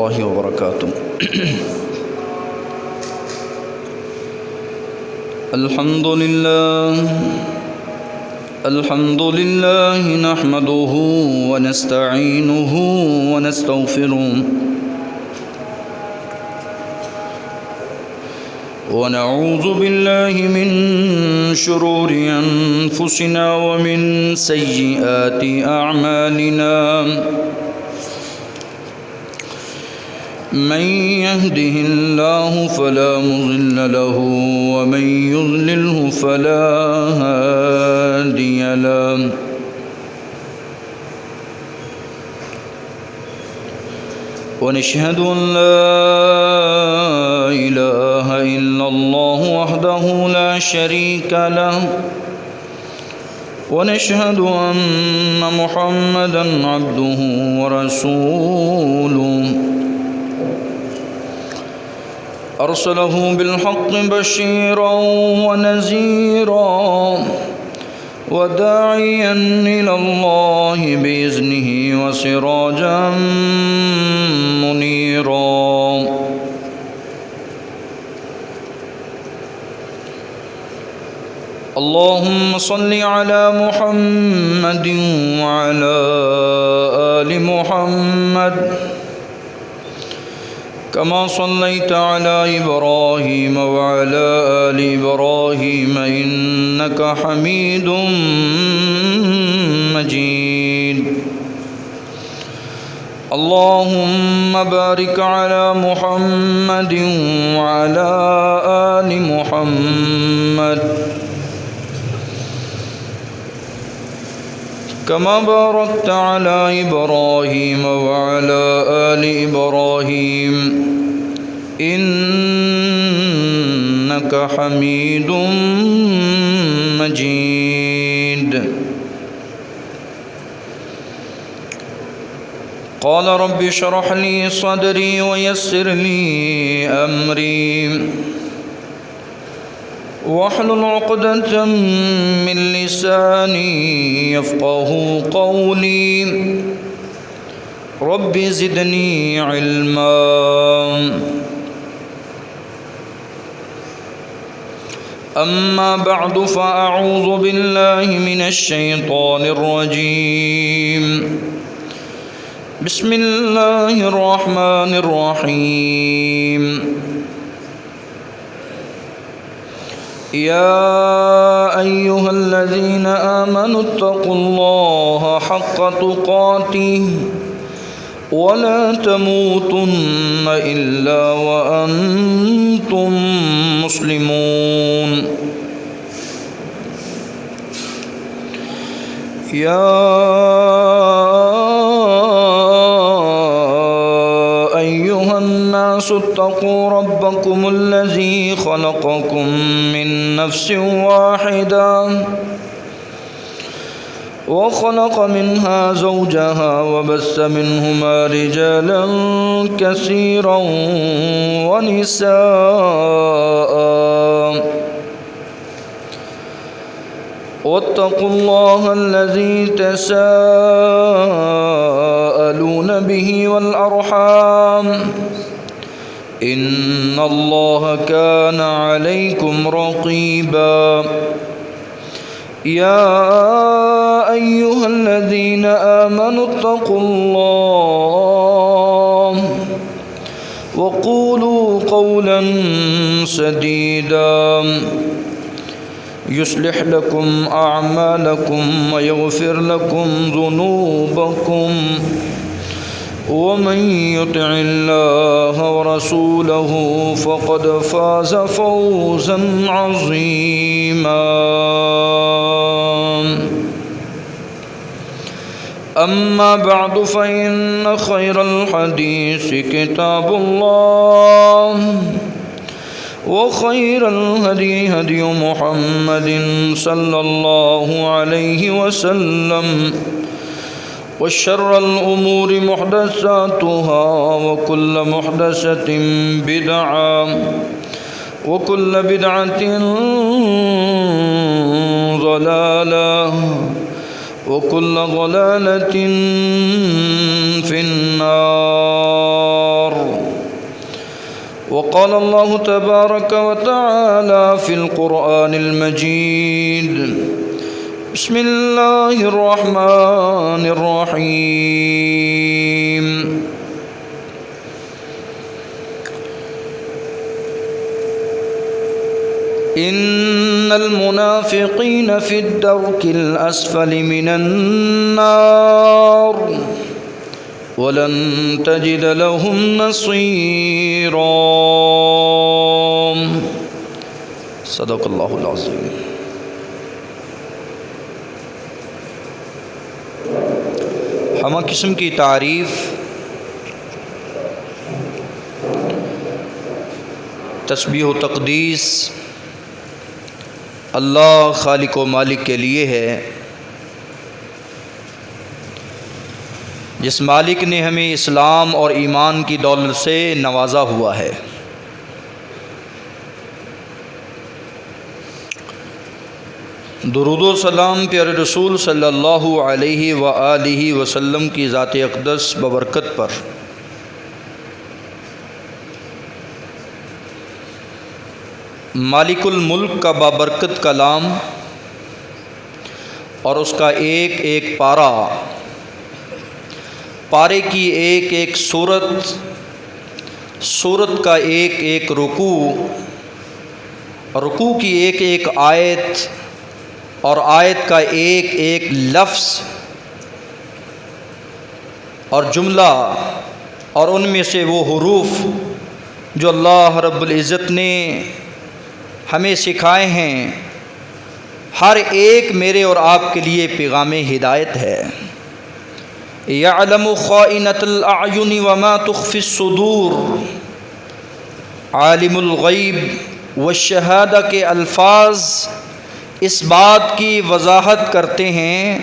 الله وبركاته الحمد لله نحمده ونستعينه ونستغفره ونعوذ بالله من شرور أنفسنا ومن سيئات أعمالنا من يهده الله فلا مضل له ومن يضلله فلا هادي له ونشهد أن لا إله إلا الله وحده لا شريك له ونشهد أن محمدًا عبده ورسوله أرسله بالحق بشيرا ونذيرا وداعيا إلى الله بإذنه وسراجا منيرا اللهم صل على محمد وعلى آل محمد كما صليت على إبراهيم وعلى آل إبراهيم إنك حميد مجيد اللهم بارك على محمد وعلى آل محمد كما باركت على إبراهيم وعلى آل إبراهيم إنك حميد مجيد قال رب اشرح لي صدري ويسر لي أمري واحلل عقدة من لساني يفقه قولي رب زدني علما أما بعد فأعوذ بالله من الشيطان الرجيم بسم الله الرحمن الرحيم يا أيها الذين آمنوا اتقوا الله حق تقاته ولا تموتن إلا وأنتم مسلمون يا أيها الناس اتقوا ربكم الذي خلقكم من نفس واحدة وخلق منها زوجها وبث منهما رجالا كثيرا ونساء واتقوا الله الذي تساءلون به والأرحام إن الله كان عليكم رقيبا يا أيها الذين آمنوا اتقوا الله وقولوا قولا سديدا يصلح لكم أعمالكم ويغفر لكم ذنوبكم ومن يطع الله ورسوله فقد فاز فوزا عظيما أما بعد فإن خير الحديث كتاب الله وخير الهدي هدي محمد صلى الله عليه وسلم وشر الأمور محدثاتها وكل محدثة بدعة وكل بدعة ضلالة وكل ضلالة في النار. وقال الله تبارك وتعالى في القرآن المجيد: بسم الله الرحمن الرحيم. إن المنافقين في الدرك الأسفل من النار ولن تجد لهم نصيرا. صدق اللہ العظیم. ہمہ قسم کی تعریف تسبیح و تقدیس اللہ خالق و مالک کے لیے ہے، جس مالک نے ہمیں اسلام اور ایمان کی دولت سے نوازا ہوا ہے۔ درود و سلام پیارے رسول صلی اللہ علیہ وآلہ وسلم کی ذات اقدس ببرکت پر، مالک الملک کا بابرکت کلام اور اس کا ایک ایک پارے کی ایک ایک سورت کا ایک ایک رکوع کی ایک ایک آیت اور آیت کا ایک ایک لفظ اور جملہ اور ان میں سے وہ حروف جو اللہ رب العزت نے ہمیں سکھائے ہیں، ہر ایک میرے اور آپ کے لیے پیغام ہدایت ہے۔ یعلم خائنۃ الاعین وما تخفی الصدور، عالم الغیب والشہادہ کے الفاظ اس بات کی وضاحت کرتے ہیں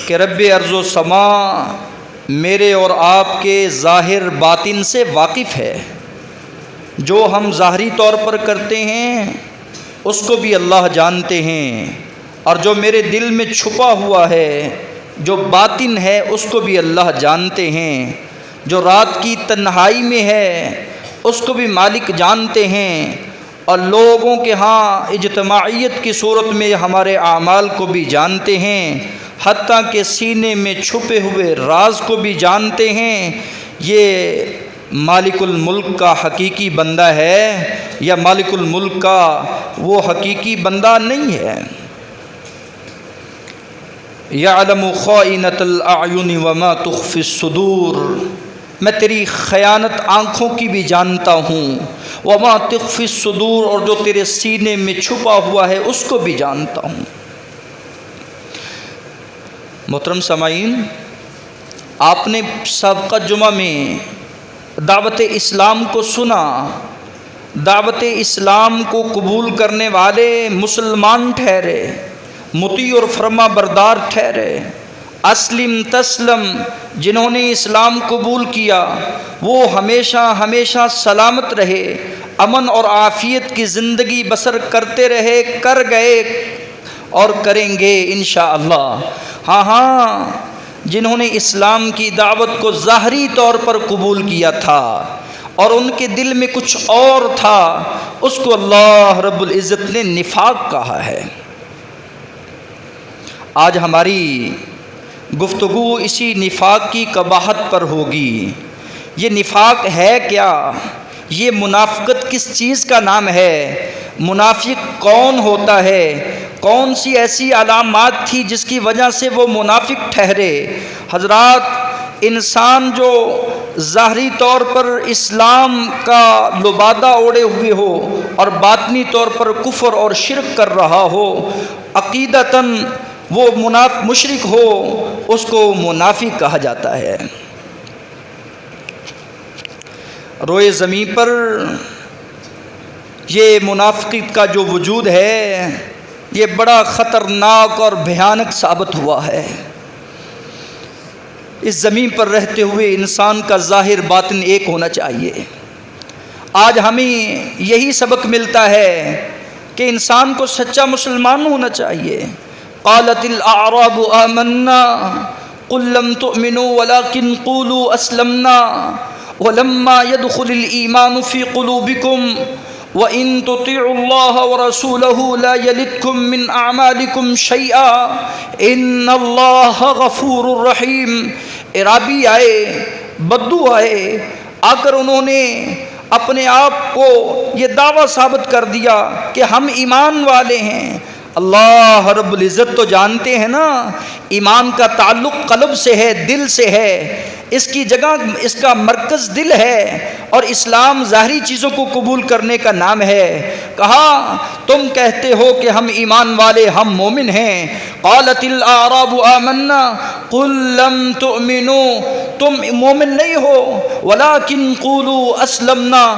کہ رب ارض و سما میرے اور آپ کے ظاہر باطن سے واقف ہے۔ جو ہم ظاہری طور پر کرتے ہیں اس کو بھی اللہ جانتے ہیں، اور جو میرے دل میں چھپا ہوا ہے، جو باطن ہے، اس کو بھی اللہ جانتے ہیں۔ جو رات کی تنہائی میں ہے اس کو بھی مالک جانتے ہیں، اور لوگوں کے ہاں اجتماعیت کی صورت میں ہمارے اعمال کو بھی جانتے ہیں، حتیٰ کہ سینے میں چھپے ہوئے راز کو بھی جانتے ہیں۔ یہ مالک الملک کا حقیقی بندہ ہے یا مالک الملک کا وہ حقیقی بندہ نہیں ہے؟ یعلم خائنۃ الاعین وما تخفی الصدور، میں تیری خیانت آنکھوں کی بھی جانتا ہوں، وما تخفی الصدور، اور جو تیرے سینے میں چھپا ہوا ہے اس کو بھی جانتا ہوں۔ محترم سامعین، آپ نے سابقہ جمعہ میں دعوت اسلام کو سنا۔ دعوت اسلام کو قبول کرنے والے مسلمان ٹھہرے، مطیع اور فرما بردار ٹھہرے۔ اسلم تسلم، جنہوں نے اسلام قبول کیا وہ ہمیشہ ہمیشہ سلامت رہے، امن اور عافیت کی زندگی بسر کرتے رہے، کر گئے اور کریں گے انشاءاللہ۔ ہاں، جنہوں نے اسلام کی دعوت کو ظاہری طور پر قبول کیا تھا اور ان کے دل میں کچھ اور تھا، اس کو اللہ رب العزت نے نفاق کہا ہے۔ آج ہماری گفتگو اسی نفاق کی قباحت پر ہوگی۔ یہ نفاق ہے کیا؟ یہ منافقت کس چیز کا نام ہے؟ منافق کون ہوتا ہے؟ کون سی ایسی علامات تھی جس کی وجہ سے وہ منافق ٹھہرے؟ حضرات، انسان جو ظاہری طور پر اسلام کا لبادہ اوڑے ہوئے ہو اور باطنی طور پر کفر اور شرک کر رہا ہو، عقیدتاً وہ مشرک ہو، اس کو منافق کہا جاتا ہے۔ روئے زمین پر یہ منافقت کا جو وجود ہے یہ بڑا خطرناک اور بھیانک ثابت ہوا ہے۔ اس زمین پر رہتے ہوئے انسان کا ظاہر باطن ایک ہونا چاہیے۔ آج ہمیں یہی سبق ملتا ہے کہ انسان کو سچا مسلمان ہونا چاہیے۔ قالت الاعراب آمنا قل لم تؤمنوا ولكن قولوا اسلمنا، وَلَمَّا يَدْخُلِ الْإِيمَانُ فِي قُلُوبِكُمْ وَإِن تُطِيعُوا اللَّهَ وَرَسُولَهُ لَا يَلِتْكُم مِّنْ أَعْمَالِكُمْ شَيْئًا إِنَّ اللَّهَ غَفُورٌ رَحِيمٌ۔ عرابی آئے، بدو آئے، آ کر انہوں نے اپنے آپ کو یہ دعویٰ ثابت کر دیا کہ ہم ایمان والے ہیں۔ اللہ رب العزت تو جانتے ہیں نا، ایمان کا تعلق قلب سے ہے، دل سے ہے، اس کی جگہ اس کا مرکز دل ہے، اور اسلام ظاہری چیزوں کو قبول کرنے کا نام ہے۔ کہا تم کہتے ہو کہ ہم ایمان والے، ہم مومن ہیں۔ قالت الاعراب آمنا قل لم تؤمنوا، تم مومن نہیں ہو، ولکن قولوا اسلمنا،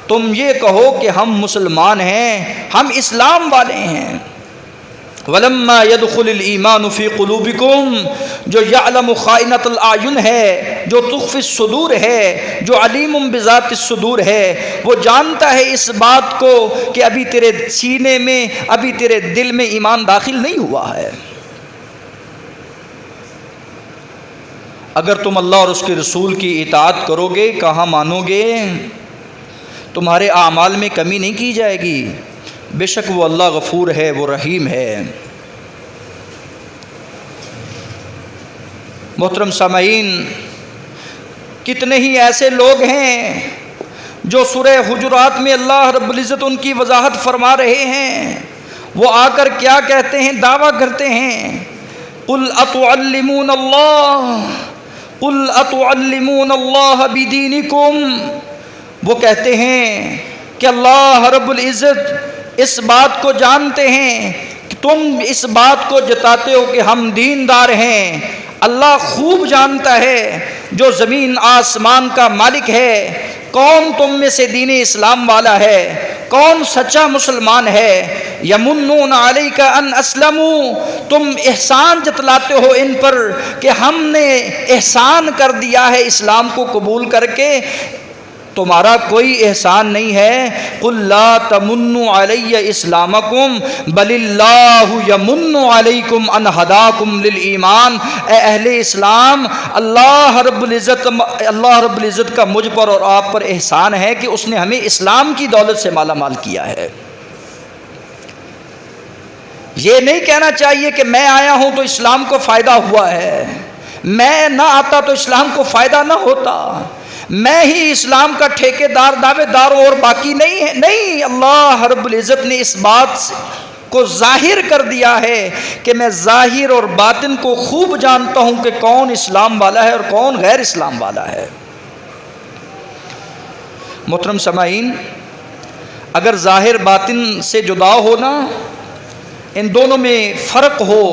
تم یہ کہو کہ ہم مسلمان ہیں، ہم اسلام والے ہیں۔ وَلَمَّا يَدْخُلِ الْإِيمَانُ فِي قُلُوبِكُمْ، جو یعلم خائنۃ الاعین ہے، جو تخفی الصدور ہے، جو علیم بذات الصدور ہے، وہ جانتا ہے اس بات کو کہ ابھی تیرے سینے میں، ابھی تیرے دل میں ایمان داخل نہیں ہوا ہے۔ اگر تم اللہ اور اس کے رسول کی اطاعت کرو گے، کہاں مانو گے، تمہارے اعمال میں کمی نہیں کی جائے گی، بے شک وہ اللہ غفور ہے، وہ رحیم ہے۔ محترم سامعین، کتنے ہی ایسے لوگ ہیں جو سورہ حجرات میں اللہ رب العزت ان کی وضاحت فرما رہے ہیں، وہ آ کر کیا کہتے ہیں، دعویٰ کرتے ہیں، قُلْ أَتُعَلِّمُونَ اللَّهَ قُلْ أَتُعَلِّمُونَ اللَّهَ بِدِينِكُمْ، وہ کہتے ہیں کہ اللہ رب العزت اس بات کو جانتے ہیں کہ تم اس بات کو جتاتے ہو کہ ہم دیندار ہیں۔ اللہ خوب جانتا ہے، جو زمین آسمان کا مالک ہے، کون تم میں سے دین اسلام والا ہے، کون سچا مسلمان ہے۔ یمنون علیک ان اسلموا، تم احسان جتلاتے ہو ان پر کہ ہم نے احسان کر دیا ہے اسلام کو قبول کر کے، تمہارا کوئی احسان نہیں ہے۔ قل لا تمنوا علی اسلامکم بل اللہ یمن علیکم ان ہداکم للایمان، اے اہل اسلام، اللہ رب العزت کا مجھ پر اور آپ پر احسان ہے کہ اس نے ہمیں اسلام کی دولت سے مالا مال کیا ہے۔ یہ نہیں کہنا چاہیے کہ میں آیا ہوں تو اسلام کو فائدہ ہوا ہے، میں نہ آتا تو اسلام کو فائدہ نہ ہوتا، میں ہی اسلام کا ٹھیکے دار دعوے دار اور باقی نہیں ہے۔ نہیں، اللہ رب العزت نے اس بات کو ظاہر کر دیا ہے کہ میں ظاہر اور باطن کو خوب جانتا ہوں کہ کون اسلام والا ہے اور کون غیر اسلام والا ہے۔ محترم سامعین، اگر ظاہر باطن سے جدا ہونا، ان دونوں میں فرق ہو،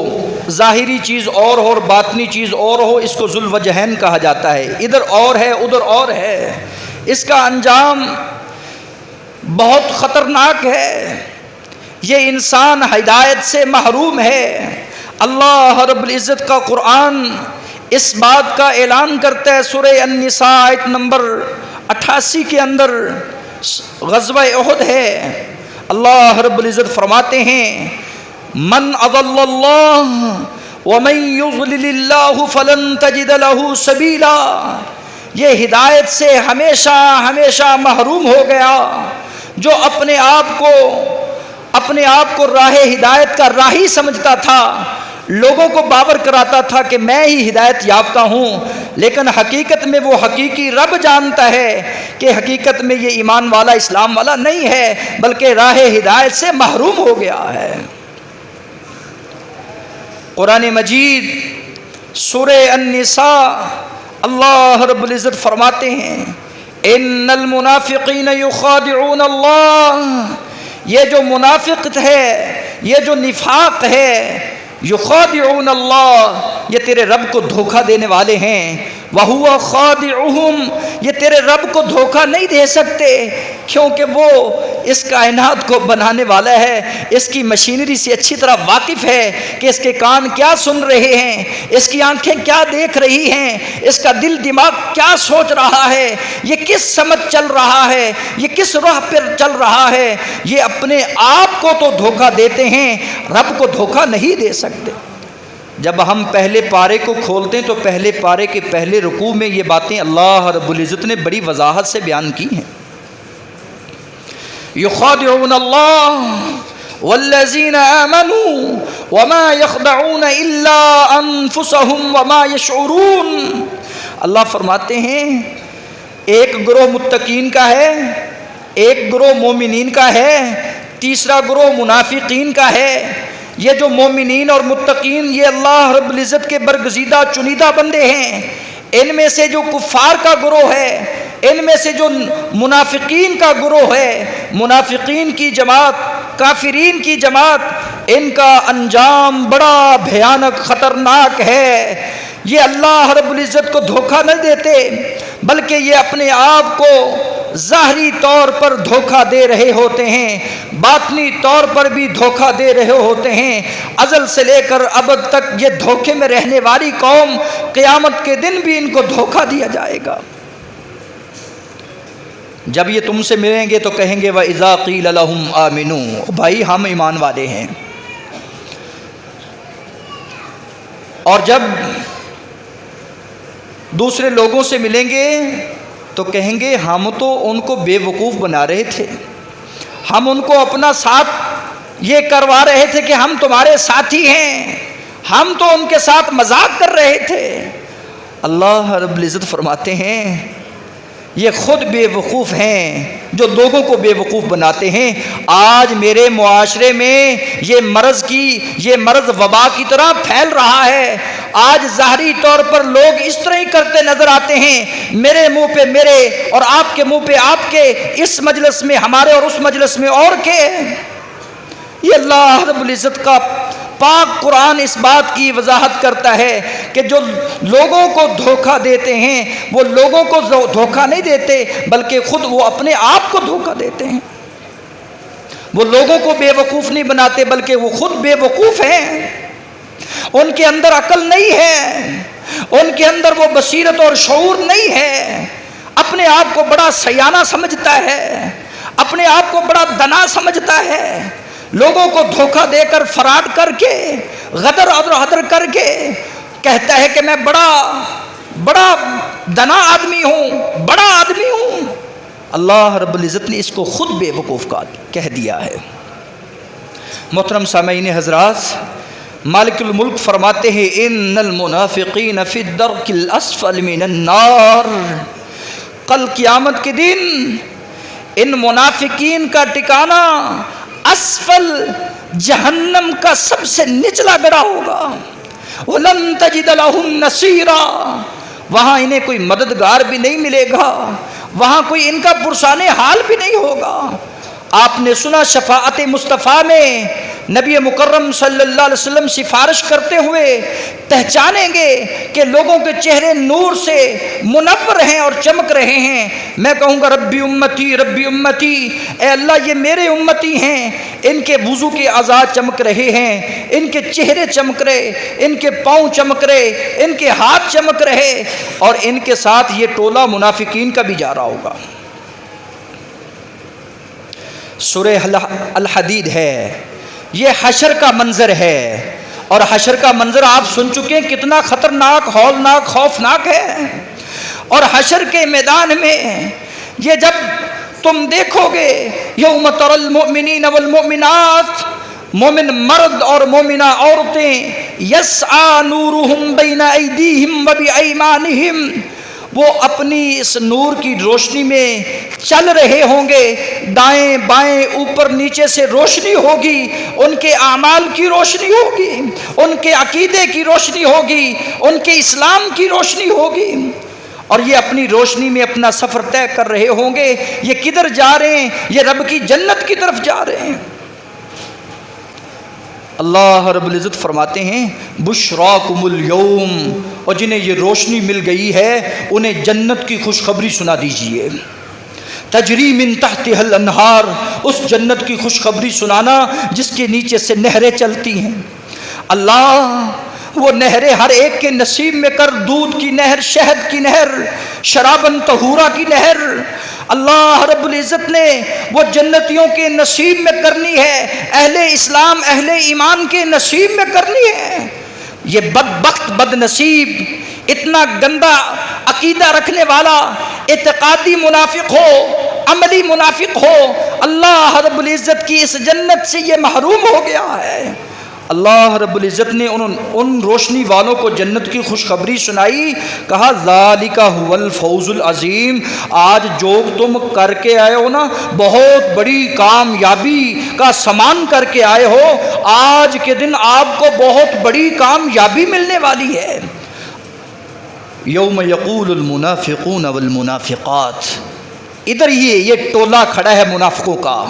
ظاہری چیز اور باطنی چیز اور ہو، اس کو ذوالوجہین کہا جاتا ہے، ادھر اور ہے ادھر اور ہے، اس کا انجام بہت خطرناک ہے، یہ انسان ہدایت سے محروم ہے۔ اللہ رب العزت کا قرآن اس بات کا اعلان کرتا ہے، سورہ النساء آیت نمبر 88 کے اندر، غزوہ احد ہے، اللہ رب العزت فرماتے ہیں، من اضل اللہ ومن یضلل اللہ فلن تجد له سبیلا، یہ ہدایت سے ہمیشہ ہمیشہ محروم ہو گیا جو اپنے آپ کو راہ ہدایت کا راہی سمجھتا تھا، لوگوں کو باور کراتا تھا کہ میں ہی ہدایت یافتہ ہوں، لیکن حقیقت میں وہ حقیقی رب جانتا ہے کہ حقیقت میں یہ ایمان والا اسلام والا نہیں ہے، بلکہ راہ ہدایت سے محروم ہو گیا ہے۔ قرآن مجید سورہ النساء اللہ رب العزت فرماتے ہیں، ان المنافقین یخادعون اللہ، یہ جو منافقت ہے، یہ جو نفاق ہے، یخادعون اللہ، یہ تیرے رب کو دھوکہ دینے والے ہیں، وَهُوَ خَادِعُهُمْ، یہ تیرے رب کو دھوکہ نہیں دے سکتے، کیونکہ وہ اس کائنات کو بنانے والا ہے، اس کی مشینری سے اچھی طرح واقف ہے کہ اس کے کان کیا سن رہے ہیں، اس کی آنکھیں کیا دیکھ رہی ہیں، اس کا دل دماغ کیا سوچ رہا ہے، یہ کس سمت چل رہا ہے، یہ کس راہ پر چل رہا ہے، یہ اپنے آپ کو تو دھوکہ دیتے ہیں، رب کو دھوکہ نہیں دے سکتے۔ جب ہم پہلے پارے کو کھولتے ہیں تو پہلے پارے کے پہلے رکوع میں یہ باتیں اللہ رب العزت نے بڑی وضاحت سے بیان کی ہیں. یخادعون اللہ والذین آمنوا وما یخدعون الا انفسهم وما یشعرون. اللہ فرماتے ہیں ایک گروہ متقین کا ہے، ایک گروہ مومنین کا ہے، تیسرا گروہ منافقین کا ہے. یہ جو مومنین اور متقین یہ اللہ رب العزت کے برگزیدہ چنیدہ بندے ہیں. ان میں سے جو کفار کا گروہ ہے، ان میں سے جو منافقین کا گروہ ہے، منافقین کی جماعت، کافرین کی جماعت، ان کا انجام بڑا بھیانک خطرناک ہے. یہ اللہ رب العزت کو دھوکہ نہ دیتے بلکہ یہ اپنے آپ کو ظاہری طور پر دھوکہ دے رہے ہوتے ہیں، باطنی طور پر بھی دھوکہ دے رہے ہوتے ہیں. ازل سے لے کر ابد تک یہ دھوکے میں رہنے والی قوم، قیامت کے دن بھی ان کو دھوکہ دیا جائے گا. جب یہ تم سے ملیں گے تو کہیں گے وَإِذَا قِيلَ لَهُمْ آمِنُوا، بھائی ہم ایمان والے ہیں. اور جب دوسرے لوگوں سے ملیں گے تو کہیں گے ہم تو ان کو بے وقوف بنا رہے تھے، ہم ان کو اپنا ساتھ یہ کروا رہے تھے کہ ہم تمہارے ساتھی ہیں، ہم تو ان کے ساتھ مذاق کر رہے تھے. اللہ رب العزت فرماتے ہیں یہ خود بے وقوف ہیں جو لوگوں کو بے وقوف بناتے ہیں. آج میرے معاشرے میں یہ مرض وبا کی طرح پھیل رہا ہے. آج ظاہری طور پر لوگ اس طرح ہی کرتے نظر آتے ہیں، میرے منہ پہ میرے اور آپ کے منہ پہ آپ کے، اس مجلس میں ہمارے اور اس مجلس میں اور کے. یہ اللہ رب العزت کا پاک قرآن اس بات کی وضاحت کرتا ہے کہ جو لوگوں کو دھوکہ دیتے ہیں وہ لوگوں کو دھوکہ نہیں دیتے بلکہ خود وہ اپنے آپ کو دھوکہ دیتے ہیں. وہ لوگوں کو بے وقوف نہیں بناتے بلکہ وہ خود بے وقوف ہیں. ان کے اندر عقل نہیں ہے، ان کے اندر وہ بصیرت اور شعور نہیں ہے. اپنے آپ کو بڑا سیانہ سمجھتا ہے، اپنے آپ کو بڑا دنا سمجھتا ہے. لوگوں کو دھوکہ دے کر، فراڈ کر کے، غدر اور حدر کر کے کہتا ہے کہ میں بڑا دنا آدمی ہوں، بڑا آدمی ہوں. اللہ رب العزت نے اس کو خود بے وقوف کہہ دیا ہے. محترم سامعین حضرات، مالک الملک فرماتے ہیں ان المنافقین فی الدرک الاسفل من النار. کل قیامت کے دن ان منافقین کا ٹھکانہ اسفل جہنم کا سب سے نچلا گڑھا ہوگا. وَلَن تَجِدَ لَهُمْ نَصِيرًا، وہاں انہیں کوئی مددگار بھی نہیں ملے گا، وہاں کوئی ان کا پرسان حال بھی نہیں ہوگا. آپ نے سنا شفاعت مصطفیٰ میں نبی مکرم صلی اللہ علیہ وسلم سفارش کرتے ہوئے پہچانیں گے کہ لوگوں کے چہرے نور سے منور ہیں اور چمک رہے ہیں. میں کہوں گا ربی امتی ربی امتی، اے اللہ یہ میرے امتی ہیں. ان کے وضو کے اعضاء چمک رہے ہیں، ان کے چہرے چمک رہے، ان کے پاؤں چمک رہے، ان کے ہاتھ چمک رہے، اور ان کے ساتھ یہ ٹولہ منافقین کا بھی جا رہا ہوگا. سورہ الحدید ہے، یہ حشر کا منظر ہے، اور حشر کا منظر آپ سن چکے ہیں کتنا خطرناک، ہولناک، خوفناک ہے. اور حشر کے میدان میں یہ جب تم دیکھو گے یوم تری المؤمنین والمؤمنات، مومن مرد اور مومنہ عورتیں یسعی نورہم بین ایدیہم وبایمانہم، وہ اپنی اس نور کی روشنی میں چل رہے ہوں گے. دائیں بائیں اوپر نیچے سے روشنی ہوگی، ان کے اعمال کی روشنی ہوگی، ان کے عقیدے کی روشنی ہوگی، ان کے اسلام کی روشنی ہوگی. اور یہ اپنی روشنی میں اپنا سفر طے کر رہے ہوں گے. یہ کدھر جا رہے ہیں؟ یہ رب کی جنت کی طرف جا رہے ہیں. اللہ رب العزت فرماتے ہیں بشراکم اليوم، اور جنہیں یہ روشنی مل گئی ہے انہیں جنت کی خوشخبری سنا دیجئے. تجری من تحتها الانہار، اس جنت کی خوشخبری سنانا جس کے نیچے سے نہریں چلتی ہیں. اللہ وہ نہریں ہر ایک کے نصیب میں کر، دودھ کی نہر، شہد کی نہر، شرابن طہورا کی نہر اللہ رب العزت نے وہ جنتیوں کے نصیب میں کرنی ہے، اہل اسلام اہل ایمان کے نصیب میں کرنی ہے. یہ بدبخت بد نصیب اتنا گندا عقیدہ رکھنے والا اعتقادی منافق ہو، عملی منافق ہو، اللہ رب العزت کی اس جنت سے یہ محروم ہو گیا ہے۔ اللہ رب العزت نے ان روشنی والوں کو جنت کی خوشخبری سنائی، کہا ذالک هو الفوز العظیم، آج جو تم کر کے آئے ہو نا، بہت بڑی کامیابی کا سامان کر کے آئے ہو، آج کے دن آپ کو بہت بڑی کامیابی ملنے والی ہے۔ یوم یقول المنافقون والمنافقات، ادھر یہ ٹولہ کھڑا ہے منافقوں کا۔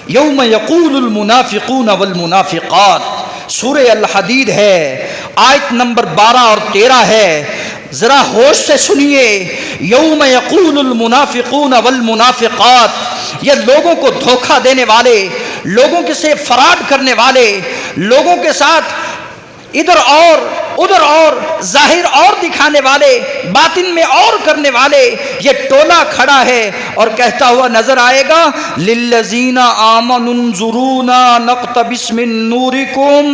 یوم یقول المنافقون والمنافقات، سورہ الحدید ہے، آیت نمبر 12 اور 13 ہے، ذرا ہوش سے سنیے۔ یوم یقول المنافقون والمنافقات، یہ لوگوں کو دھوکہ دینے والے، لوگوں کے سے فراڈ کرنے والے، لوگوں کے ساتھ ادھر اور ادھر اور ظاہر اور دکھانے والے، باطن میں اور کرنے والے، یہ ٹولہ کھڑا ہے اور کہتا ہوا نظر آئے گا للذین آمنوا انظرونا نقتبس من نورکم،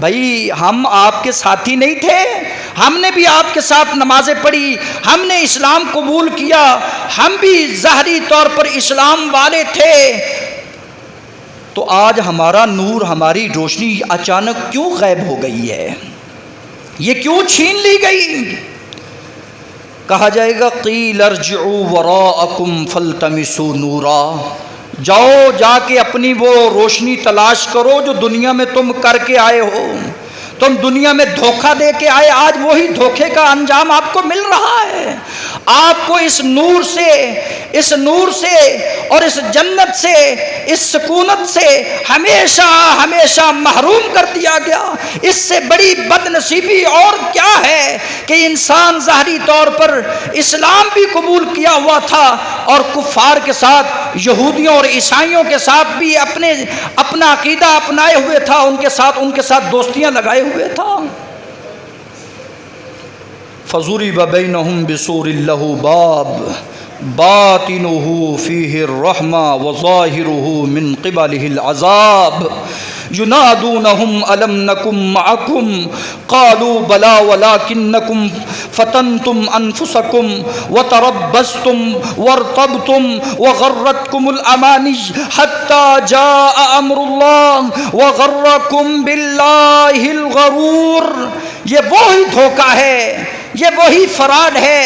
بھائی ہم آپ کے ساتھی نہیں تھے، ہم نے بھی آپ کے ساتھ نمازیں پڑھی، ہم نے اسلام قبول کیا، ہم بھی ظاہری طور پر اسلام والے تھے، تو آج ہمارا نور، ہماری روشنی اچانک کیوں غائب ہو گئی ہے؟ یہ کیوں چھین لی گئی؟ کہا جائے گا قیل ارجعوا وراءکم فالتمسوا نورا، جاؤ جا کے اپنی وہ روشنی تلاش کرو جو دنیا میں تم کر کے آئے ہو، تم دنیا میں دھوکہ دے کے آئے، آج وہی دھوکے کا انجام آپ کو مل رہا ہے۔ آپ کو اس نور سے اور اس جنت سے، اس سکونت سے ہمیشہ ہمیشہ محروم کر دیا گیا۔ اس سے بڑی بد نصیبی اور کیا ہے کہ انسان ظاہری طور پر اسلام بھی قبول کیا ہوا تھا اور کفار کے ساتھ، یہودیوں اور عیسائیوں کے ساتھ بھی اپنا عقیدہ اپنائے ہوئے تھا، ان کے ساتھ دوستیاں لگائے ہوئے تھا۔ فَضُرِبَ بَيْنَهُمْ بِسُورٍ لَهُ بَابٌ بَاطِنُهُ فِيهِ الرَّحْمَةُ وَظَاهِرُهُ مِنْ قِبَلِهِ الْعَذَابُ يُنَادُونَهُمْ أَلَمْ نَكُنْ مَعَكُمْ قَالُوا بَلَى وَلَكِنَّكُمْ فَتَنْتُمْ أَنفُسَكُمْ وَتَرَبَّصْتُمْ وَارْتَبْتُمْ وَغَرَّتْكُمُ الْأَمَانِيُّ حَتَّى جَاءَ أَمْرُ اللَّهِ وَغَرَّكُمْ بِاللَّهِ الْغَرُورُ۔ یہ وہی دھوکہ ہے، یہ وہی فراڈ ہے،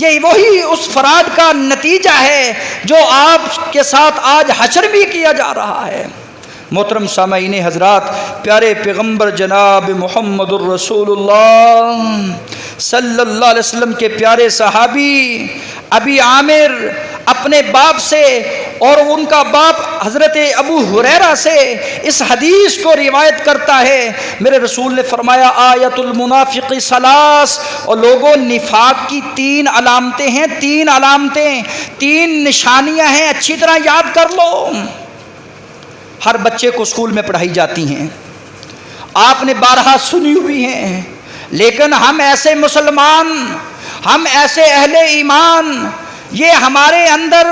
یہ وہی اس فراڈ کا نتیجہ ہے جو آپ کے ساتھ آج حشر بھی کیا جا رہا ہے۔ محترم سامعین حضرات، پیارے پیغمبر جناب محمد الرسول اللہ صلی اللہ علیہ وسلم کے پیارے صحابی ابی عامر اپنے باپ سے اور ان کا باپ حضرت ابو ہریرہ سے اس حدیث کو روایت کرتا ہے، میرے رسول نے فرمایا آیت المنافق ثلاث، اور لوگوں نفاق کی 3 علامتیں ہیں، 3 علامتیں، 3 نشانیاں ہیں، اچھی طرح یاد کر لو۔ ہر بچے کو اسکول میں پڑھائی جاتی ہیں، آپ نے بارہا سنی ہوئی ہیں، لیکن ہم ایسے مسلمان، ہم ایسے اہل ایمان، یہ ہمارے اندر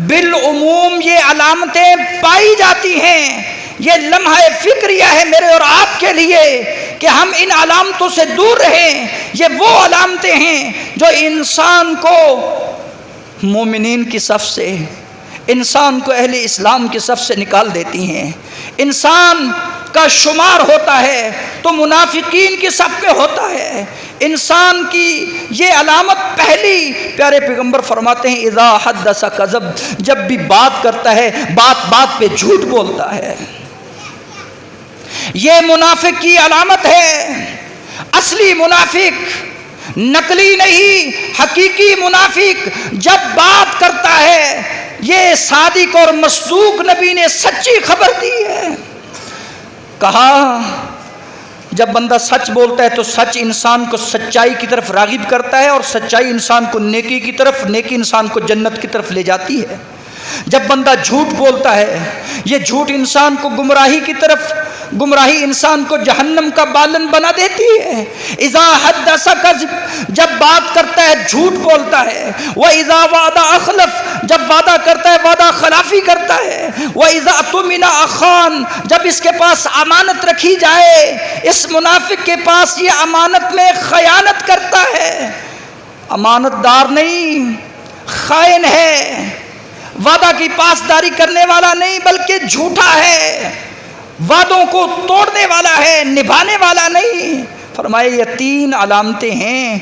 بالعموم یہ علامتیں پائی جاتی ہیں۔ یہ لمحہ فکریہ ہے میرے اور آپ کے لیے کہ ہم ان علامتوں سے دور رہیں۔ یہ وہ علامتیں ہیں جو انسان کو مومنین کی صف سے، انسان کو اہل اسلام کی صف سے نکال دیتی ہیں۔ انسان کا شمار ہوتا ہے تو منافقین کی صف میں ہوتا ہے۔ انسان کی یہ علامت پہلی، پیارے پیغمبر فرماتے ہیں اذا حدث کذب، جب بھی بات کرتا ہے بات بات پہ جھوٹ بولتا ہے۔ یہ منافق کی علامت ہے۔ اصلی منافق نقلی نہیں، حقیقی منافق جب بات کرتا ہے، یہ صادق اور مصدوق نبی نے سچی خبر دی ہے۔ کہا جب بندہ سچ بولتا ہے تو سچ انسان کو سچائی کی طرف راغب کرتا ہے، اور سچائی انسان کو نیکی کی طرف، نیکی انسان کو جنت کی طرف لے جاتی ہے۔ جب بندہ جھوٹ بولتا ہے، یہ جھوٹ انسان کو گمراہی کی طرف، گمراہی انسان کو جہنم کا بالن بنا دیتی ہے۔ اذا حدث کذب، جب بات کرتا ہے جھوٹ بولتا ہے۔ واذا وعد اخلف، جب وعدہ کرتا ہے وعدہ خلافی کرتا ہے۔ وَإِذَا اؤْتُمِنَ أَخَانَ، جب اس کے پاس امانت رکھی جائے، اس منافق کے پاس یہ امانت میں خیانت کرتا ہے، امانت دار نہیں، خائن ہے، وعدہ کی پاسداری کرنے والا نہیں بلکہ جھوٹا ہے، وعدوں کو توڑنے والا ہے، نبھانے والا نہیں۔ فرمائے یہ 3 علامتیں ہیں،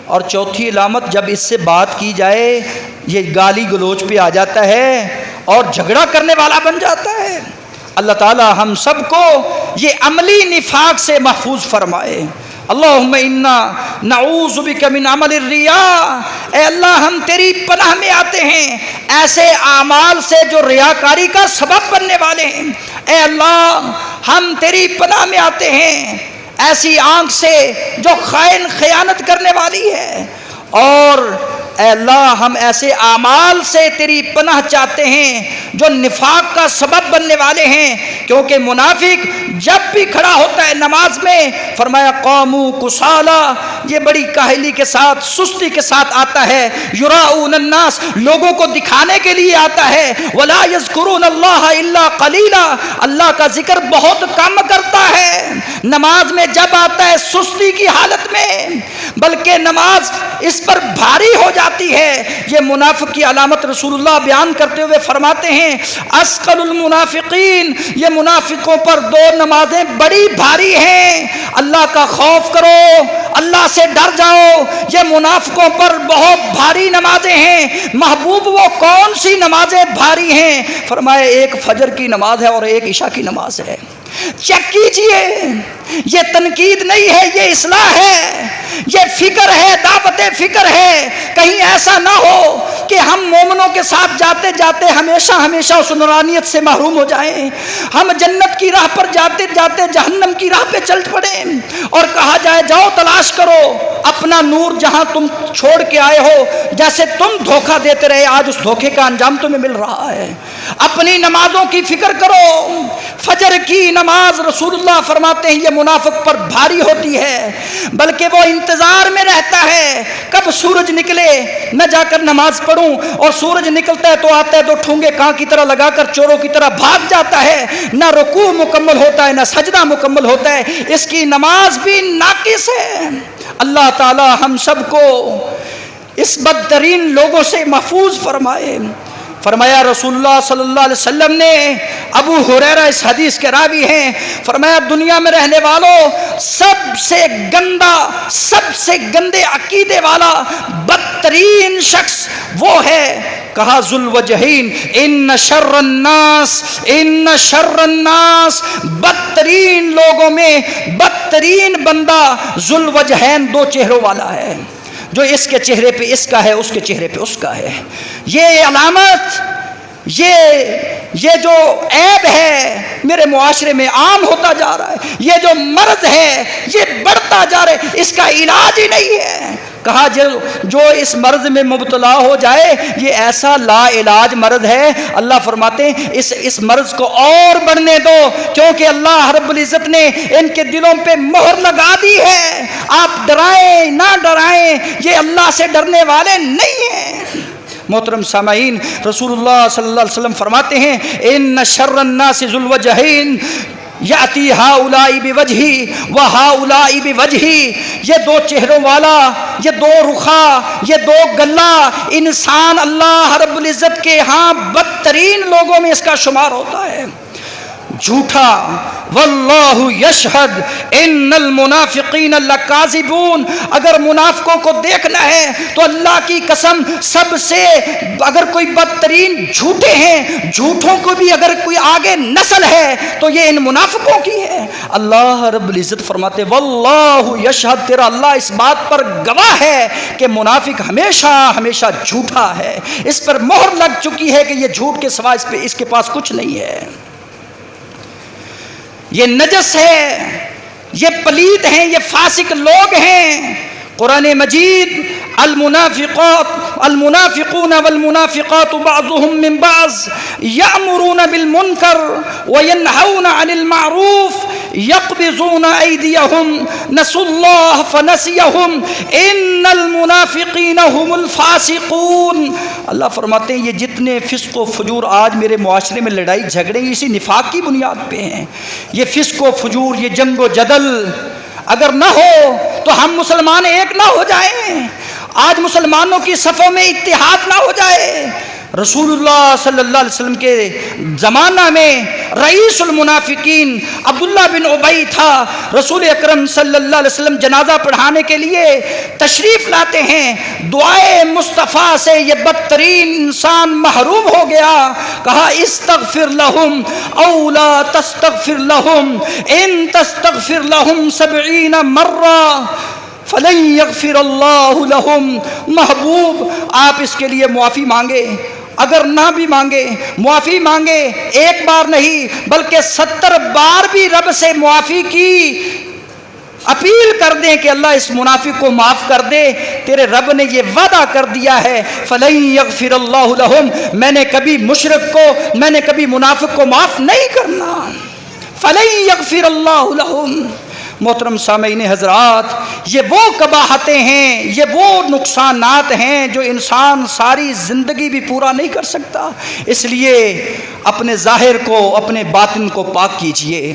اور چوتھی علامت جب اس سے بات کی جائے یہ گالی گلوچ پہ آ جاتا ہے اور جھگڑا کرنے والا بن جاتا ہے۔ اللہ تعالی ہم سب کو یہ عملی نفاق سے محفوظ فرمائے۔ اللہم انا نعوذ بک من عمل الریا، اے اللہ ہم تیری پناہ میں آتے ہیں ایسے اعمال سے جو ریاکاری کا سبب بننے والے ہیں۔ اے اللہ ہم تیری پناہ میں آتے ہیں ایسی آنکھ سے جو خائن خیانت کرنے والی ہے، اور اے اللہ ہم ایسے اعمال سے تیری پناہ چاہتے ہیں جو نفاق کا سبب بننے والے ہیں، کیونکہ منافق جب بھی کھڑا ہوتا ہے نماز میں، فرمایا قاموا کسالا، یہ بڑی کاہلی کے ساتھ، سستی کے ساتھ آتا ہے، یراؤن الناس، لوگوں کو دکھانے کے لیے آتا ہے، ولا یذکرون اللہ الا قلیلا، اللہ کا ذکر بہت کم کرتا ہے، نماز میں جب آتا ہے سستی کی حالت میں، بلکہ نماز اس پر بھاری ہو جاتی ہے۔ یہ منافق کی علامت رسول اللہ بیان کرتے ہوئے فرماتے ہیں اسقل المنافقین، یہ منافقوں پر 2 نمازیں بڑی بھاری ہیں، اللہ کا خوف کرو، اللہ سے ڈر جاؤ، یہ منافقوں پر بہت بھاری نمازیں ہیں۔ محبوب وہ کون سی نمازیں بھاری ہیں؟ فرمایا ایک فجر کی نماز ہے اور ایک عشاء کی نماز ہے۔ چیک کیجئے، یہ تنقید نہیں ہے، یہ اصلاح ہے، یہ فکر ہے، دعوت فکر ہے۔ کہیں ایسا نہ ہو کہ ہم مومنوں کے ساتھ جاتے جاتے ہمیشہ ہمیشہ اس نورانیت سے محروم ہو جائیں، ہم جنت کی راہ پر جاتے جاتے جہنم کی راہ پہ چل پڑیں اور کہا جائے جاؤ تلاش کرو اپنا نور جہاں تم چھوڑ کے آئے ہو، جیسے تم دھوکہ دیتے رہے آج اس دھوکے کا انجام تمہیں مل رہا ہے۔ اپنی نمازوں کی فکر کرو۔ فجر کی نماز رسول اللہ فرماتے ہیں یہ منافق پر بھاری ہوتی ہے، بلکہ وہ انتظار میں رہتا ہے کب سورج نکلے میں جا کر نماز پڑھوں، اور سورج نکلتا ہے تو آتا ہے 2 ٹھونگے کان کی طرح لگا کر چوروں کی طرح بھاگ جاتا ہے، نہ رکوع مکمل ہوتا ہے نہ سجدہ مکمل ہوتا ہے، اس کی نماز بھی ناقص ہے۔ اللہ تعالی ہم سب کو اس بدترین لوگوں سے محفوظ فرمائے۔ فرمایا رسول اللہ صلی اللہ علیہ وسلم نے، ابو ہریرہ اس حدیث کے راوی ہیں، فرمایا دنیا میں رہنے والوں سب سے گندا، سب سے گندے عقیدے والا بدترین شخص وہ ہے، کہا ذو الوجہین، ان شر الناس، بدترین لوگوں میں بدترین بندہ ذو الوجہین، 2 چہروں والا ہے، جو اس کے چہرے پہ اس کا ہے، اس کے چہرے پہ اس کا ہے۔ یہ علامت، یہ جو عیب ہے میرے معاشرے میں عام ہوتا جا رہا ہے، یہ جو مرض ہے یہ بڑھتا جا رہا ہے، اس کا علاج ہی نہیں ہے۔ کہا جو اس مرض میں مبتلا ہو جائے یہ ایسا لا علاج مرض ہے، اللہ فرماتے ہیں اس مرض کو اور بڑھنے دو، کیونکہ اللہ رب العزت نے ان کے دلوں پہ مہر لگا دی ہے۔ آپ ڈرائیں نہ ڈرائیں، یہ اللہ سے ڈرنے والے نہیں ہیں۔ محترم سامعین، رسول اللہ صلی اللہ علیہ وسلم فرماتے ہیں ان شر الناس ذو الوجہین یاتی ہؤلاء بوجہی وہؤلاء بوجہی، یہ 2 چہروں والا، یہ 2 رخا، یہ 2 گلا انسان اللہ رب العزت کے ہاں بدترین لوگوں میں اس کا شمار ہوتا ہے۔ جھوٹا، واللہ یشہد ان المنافقین لکاذبون، اگر منافقوں کو دیکھنا ہے تو اللہ کی قسم سب سے اگر کوئی بدترین جھوٹے ہیں، جھوٹوں کو بھی اگر کوئی آگے نسل ہے تو یہ ان منافقوں کی ہے۔ اللہ رب العزت فرماتے واللہ یشہد، تیرا اللہ اس بات پر گواہ ہے کہ منافق ہمیشہ ہمیشہ جھوٹا ہے، اس پر مہر لگ چکی ہے کہ یہ جھوٹ کے سوا اس کے پاس کچھ نہیں ہے، یہ نجس ہے، یہ پلید ہیں، یہ فاسق لوگ ہیں۔ قرآن مجید المنافقون والمنافقات بعضهم من بعض یأمرون بالمنکر وینہون عن المعروف، يقبضون أيديهم نسوا الله فنسيهم إن المنافقين هم الفاسقون. اللہ فرماتے ہیں یہ جتنے فسق و فجور آج میرے معاشرے میں لڑائی جھگڑے اسی نفاق کی بنیاد پہ ہیں. یہ فسق و فجور، یہ جنگ و جدل اگر نہ ہو تو ہم مسلمان ایک نہ ہو جائیں، آج مسلمانوں کی صفوں میں اتحاد نہ ہو جائے. رسول اللہ صلی اللہ علیہ وسلم کے زمانہ میں رئیس المنافقین عبداللہ بن ابی تھا. رسول اکرم صلی اللہ علیہ وسلم جنازہ پڑھانے کے لیے تشریف لاتے ہیں، دعائے مصطفیٰ سے یہ بدترین انسان محروم ہو گیا. کہا استغفر لہم او لا تستغفر لہم ان تستغفر لہم 70 مرہ فلن یغفر اللہ لہم. محبوب آپ اس کے لیے معافی مانگے، اگر نہ بھی مانگے معافی مانگے، ایک بار نہیں بلکہ 70 بار بھی رب سے معافی کی اپیل کر دیں کہ اللہ اس منافق کو معاف کر دے. تیرے رب نے یہ وعدہ کر دیا ہے فلن یغفر اللہ لہم، میں نے کبھی مشرک کو، میں نے کبھی منافق کو معاف نہیں کرنا. فلن یغفر اللہ لہم. محترم سامعین حضرات، یہ وہ قباحتیں ہیں، یہ وہ نقصانات ہیں جو انسان ساری زندگی بھی پورا نہیں کر سکتا. اس لیے اپنے ظاہر کو، اپنے باطن کو پاک کیجئے.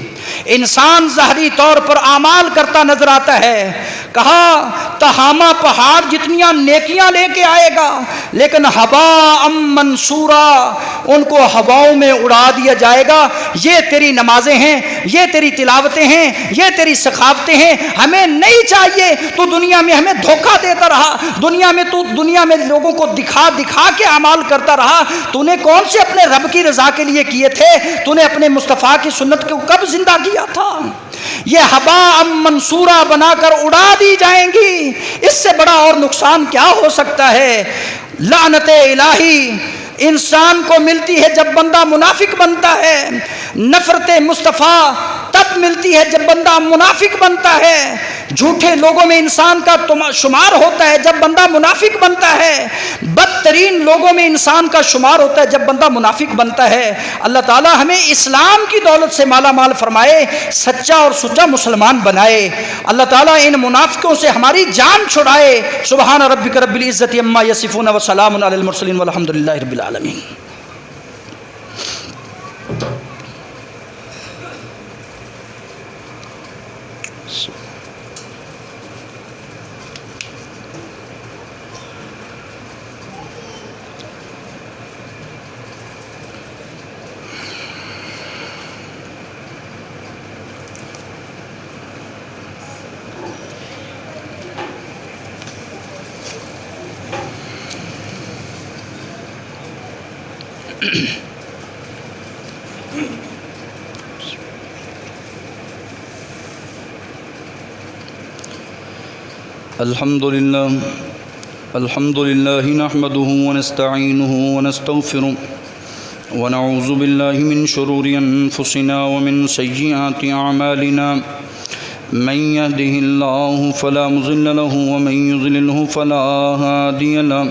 انسان ظاہری طور پر اعمال کرتا نظر آتا ہے. کہا تہامہ پہاڑ جتنیاں نیکیاں لے کے آئے گا لیکن ہباء منصورا، ان کو ہواؤں میں اڑا دیا جائے گا. یہ تیری نمازیں ہیں، یہ تیری تلاوتیں ہیں، یہ تیری ثقافتیں ہیں. ہمیں نہیں چاہیے تو دنیا میں ہمیں دھوکہ دیتا رہا، دنیا میں لوگوں کو دکھا دکھا کے اعمال کرتا رہا. تو نے کون سے اپنے رب کی رضا کے لیے کیے تھے؟ تو نے اپنے مصطفیٰ کی سنت کو کب زندہ کیا تھا؟ یہ ہباء منصورہ بنا کر اڑا دی جائیں گی. اس سے بڑا اور نقصان کیا ہو سکتا ہے؟ لعنت الہی انسان کو ملتی ہے جب بندہ منافق بنتا ہے. نفرت مصطفیٰ تب ملتی ہے جب بندہ منافق بنتا ہے. جھوٹے لوگوں میں انسان کا شمار ہوتا ہے جب بندہ منافق بنتا ہے. بدترین لوگوں میں انسان کا شمار ہوتا ہے جب بندہ منافق بنتا ہے. اللہ تعالی ہمیں اسلام کی دولت سے مالا مال فرمائے، سچا اور سچا مسلمان بنائے. اللہ تعالی ان منافقوں سے ہماری جان چھڑائے. سبحان ربک رب العزت عما یصفون وسلام علی المرسلین والحمد للہ رب العالمین. الحمد لله نحمده ونستعينه ونستغفره ونعوذ بالله من شرور أنفسنا ومن سيئات أعمالنا. من يهده الله فلا مضل له ومن يضلله فلا هادي له.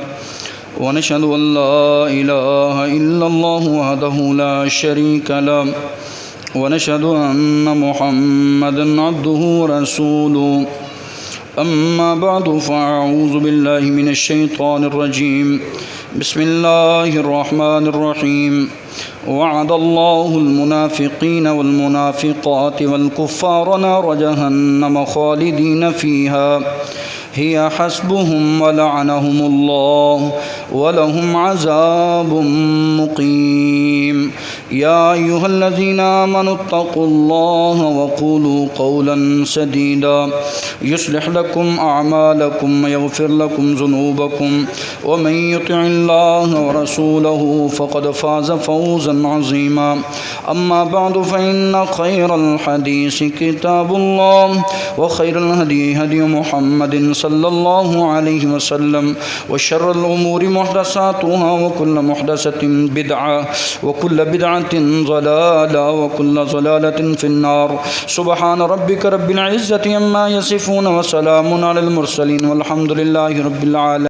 ونشهد أن لا إله إلا الله وحده لا شريك له ونشهد أن محمدا عبده ورسوله. أما بعد فأعوذ بالله من الشيطان الرجيم. بسم الله الرحمن الرحيم. وعد الله المنافقين والمنافقات والكفار نار جهنم خالدين فيها هي حسبهم ولعنهم الله ولهم عذاب مقيم. يا أيها الذين آمنوا اتقوا الله وقولوا قولا سديدا يصلح لكم أعمالكم ويغفر لكم ذنوبكم ومن يطع الله ورسوله فقد فاز فوزا عظيما. أما بعد فإن خير الحديث كتاب الله وخير الهدي هدي محمد صلى الله عليه وسلم وشر الأمور محدثاتها وكل محدثة بدعة وكل بدعة ضلالة وكل ضلالة في النار. سبحان ربك رب العزة عما يصفون وسلام على المرسلين والحمد لله رب العالمين.